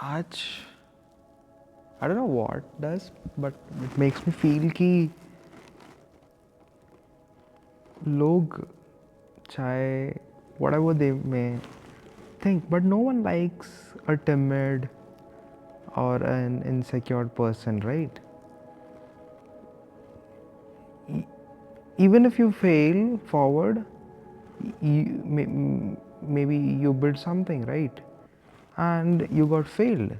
आज I don't know what does, but it makes me feel कि लोग चाहे whatever they may think, but no one likes a timid or an insecure person, right? Even if you fail forward, maybe you build something, right? And you got failed.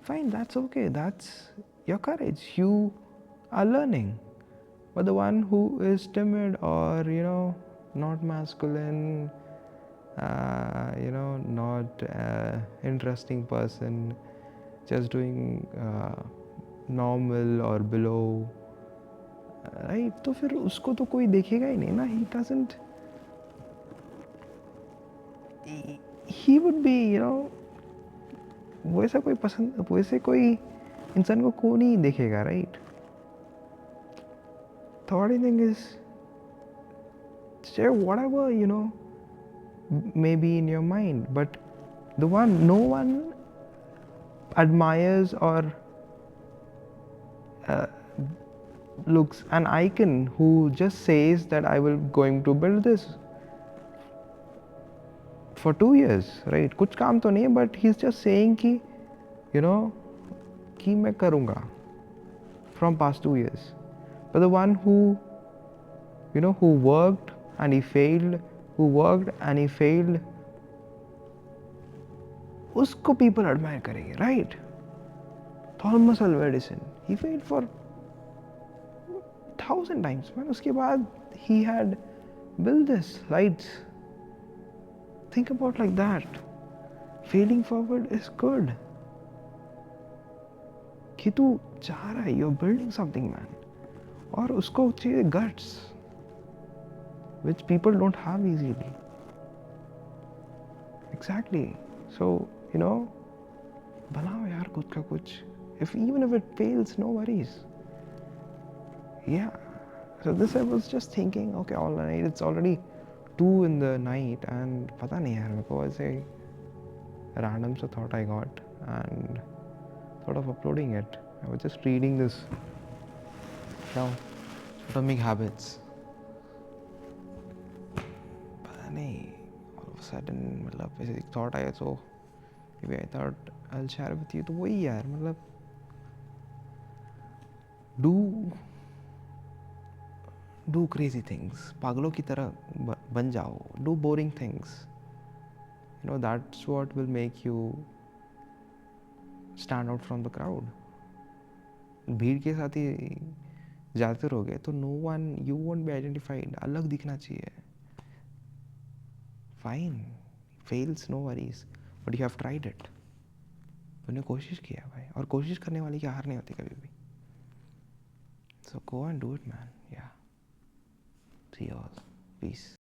Fine, that's okay. That's your courage. You are learning. But the one who is timid or, not masculine, not interesting person, just doing normal or below, right? तो फिर उसको तो कोई देखेगा ही नहीं ना. He doesn't. He would be, वैसे कोई इंसान को नहीं देखेगा, right? The only thing is, share whatever maybe in your mind, but no one admires or looks an icon who just says that I will going to build this for 2 years, right? कुछ काम तो नहीं, but he's just saying कि कि मैं करूँगा from past 2 years. But the one who who worked and he failed, उसको people admire करेंगे, right? Thomas Alva Edison, he failed for 1,000 times, man. उसके बाद he had built this lights. Think about like that. Failing forward is good. कि तू चाह रहा है, you're building something, man. और उसको चाहिए guts, which people don't have easily. Exactly. So, बनाओ यार खुद का कुछ. Even if it fails, no worries. Yeah. So this I was just thinking, okay, all night, it's already 2 in the night, and पता नहीं यार, मेरे को ऐसे random so thought I got and thought of uploading it. I was just reading this Atomic Habits. पता नहीं, all of a sudden मतलब ऐसे thought आया, so maybe I thought I'll share with you. तो वही यार, मतलब do crazy things, पागलों की तरह बन जाओ. Do boring things. That's what will make you stand out from the crowd. भीड़ के साथ ही जाते रहोगे तो no one, you won't be identified. अलग दिखना चाहिए. Fine, fails, no worries, but you have tried it. तूने कोशिश किया भाई, और कोशिश करने वाली की हार नहीं होती कभी भी. So go and do it, man. Yeah. See you all. Peace.